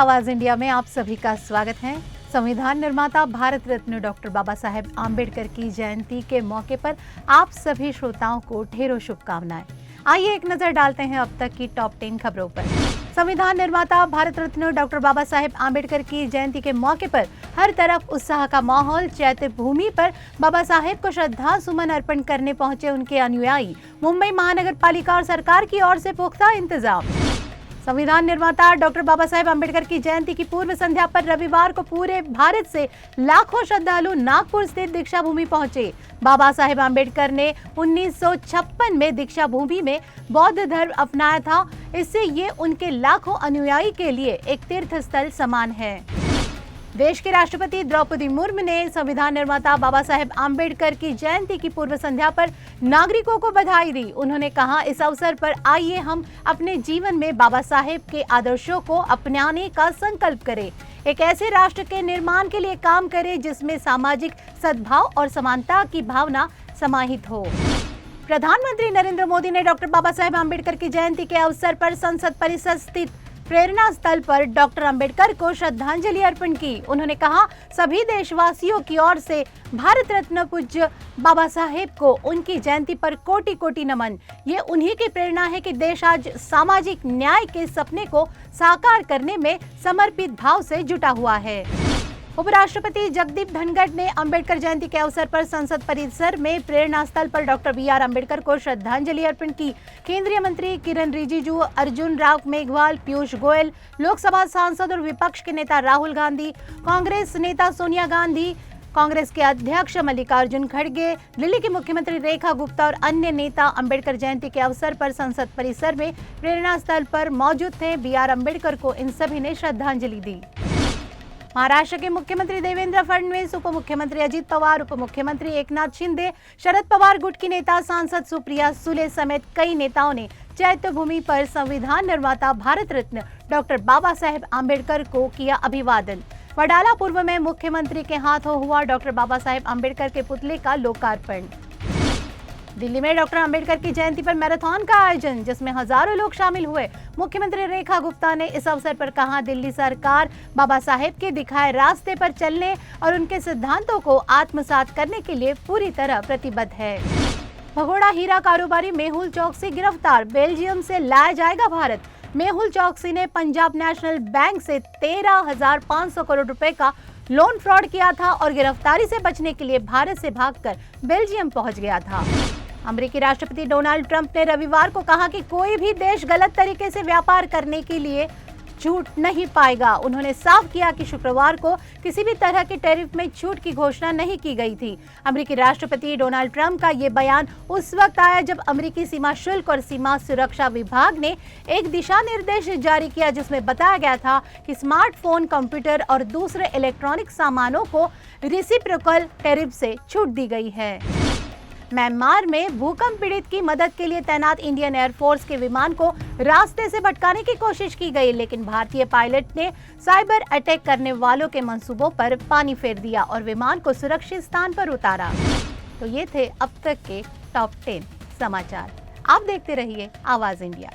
आवाज इंडिया में आप सभी का स्वागत है। संविधान निर्माता भारत रत्न डॉक्टर बाबा साहेब आम्बेडकर की जयंती के मौके पर आप सभी श्रोताओं को ढेरों शुभकामनाएं। आइए एक नजर डालते हैं अब तक की टॉप 10 खबरों पर। संविधान निर्माता भारत रत्न डॉक्टर बाबा साहेब आम्बेडकर की जयंती के मौके पर हर तरफ उत्साह का माहौल। चैत्य भूमि पर बाबा साहेब को श्रद्धा सुमन अर्पण करने पहुंचे उनके अनुयायी। मुंबई महानगर पालिका और सरकार की ओर से पुख्ता इंतजाम। संविधान निर्माता डॉक्टर बाबा साहेब आम्बेडकर की जयंती की पूर्व संध्या पर रविवार को पूरे भारत से लाखों श्रद्धालु नागपुर स्थित दीक्षा भूमि पहुंचे। बाबा साहेब आम्बेडकर ने 1956 में दीक्षा भूमि में बौद्ध धर्म अपनाया था। इससे ये उनके लाखों अनुयायी के लिए एक तीर्थ स्थल समान है। देश के राष्ट्रपति द्रौपदी मुर्मू ने संविधान निर्माता बाबा साहेब आम्बेडकर की जयंती की पूर्व संध्या पर नागरिकों को बधाई दी। उन्होंने कहा, इस अवसर पर आइए हम अपने जीवन में बाबा साहेब के आदर्शों को अपनाने का संकल्प करें। एक ऐसे राष्ट्र के निर्माण के लिए काम करें जिसमें सामाजिक सद्भाव और समानता की भावना समाहित हो। प्रधानमंत्री नरेंद्र मोदी ने डॉक्टर बाबा साहेब आम्बेडकर की जयंती के अवसर पर संसद परिसर स्थित प्रेरणा स्थल पर डॉक्टर आम्बेडकर को श्रद्धांजलि अर्पण की। उन्होंने कहा, सभी देशवासियों की ओर से भारत रत्न पूज्य बाबा साहेब को उनकी जयंती पर कोटि कोटि नमन। ये उन्हीं की प्रेरणा है कि देश आज सामाजिक न्याय के सपने को साकार करने में समर्पित भाव से जुटा हुआ है। उपराष्ट्रपति जगदीप धनखड़ ने अंबेडकर जयंती के अवसर पर संसद परिसर में प्रेरणा स्थल पर डॉक्टर BR अम्बेडकर को श्रद्धांजलि अर्पण की। केंद्रीय मंत्री किरण रिजिजू, अर्जुन राम मेघवाल, पीयूष गोयल, लोकसभा सांसद और विपक्ष के नेता राहुल गांधी, कांग्रेस नेता सोनिया गांधी, कांग्रेस के अध्यक्ष मल्लिकार्जुन खड़गे, दिल्ली की मुख्यमंत्री रेखा गुप्ता और अन्य नेता अंबेडकर जयंती के अवसर पर संसद परिसर में प्रेरणा स्थल पर मौजूद थे। BR अम्बेडकर को इन सभी ने श्रद्धांजलि दी। महाराष्ट्र के मुख्यमंत्री देवेंद्र फडणवीस, उप मुख्यमंत्री अजित पवार, उप मुख्यमंत्री एकनाथ शिंदे, शरद पवार गुट की नेता सांसद सुप्रिया सुले समेत कई नेताओं ने चैत्य भूमि पर संविधान निर्माता भारत रत्न डॉक्टर बाबा साहेब आम्बेडकर को किया अभिवादन। वडाला पूर्व में मुख्यमंत्री के हाथों हुआ डॉक्टर बाबा साहेब आम्बेडकर के पुतले का लोकार्पण। दिल्ली में डॉक्टर आम्बेडकर की जयंती पर मैराथन का आयोजन, जिसमें हजारों लोग शामिल हुए। मुख्यमंत्री रेखा गुप्ता ने इस अवसर पर कहा, दिल्ली सरकार बाबा साहेब के दिखाए रास्ते पर चलने और उनके सिद्धांतों को आत्मसात करने के लिए पूरी तरह प्रतिबद्ध है। भगोड़ा हीरा कारोबारी मेहुल चौकसी गिरफ्तार, बेल्जियम से लाया जाएगा भारत। मेहुल चौकसी ने पंजाब नेशनल बैंक से 13,500 करोड़ रुपए का लोन फ्रॉड किया था और गिरफ्तारी से बचने के लिए भारत से भागकर बेल्जियम पहुंच गया था। अमेरिकी राष्ट्रपति डोनाल्ड ट्रंप ने रविवार को कहा कि कोई भी देश गलत तरीके से व्यापार करने के लिए छूट नहीं पाएगा। उन्होंने साफ किया कि शुक्रवार को किसी भी तरह के टैरिफ में छूट की घोषणा नहीं की गई थी। अमेरिकी राष्ट्रपति डोनाल्ड ट्रंप का ये बयान उस वक्त आया जब अमेरिकी सीमा शुल्क और सीमा सुरक्षा विभाग ने एक दिशा निर्देश जारी किया, जिसमें बताया गया था कि स्मार्टफोन, कंप्यूटर और दूसरे इलेक्ट्रॉनिक सामानों को रेसिप्रोकल टैरिफ से छूट दी गई है। म्यांमार में भूकंप पीड़ित की मदद के लिए तैनात इंडियन एयरफोर्स के विमान को रास्ते से भटकाने की कोशिश की गई, लेकिन भारतीय पायलट ने साइबर अटैक करने वालों के मंसूबों पर पानी फेर दिया और विमान को सुरक्षित स्थान पर उतारा। तो ये थे अब तक के टॉप 10 समाचार। आप देखते रहिए आवाज इंडिया।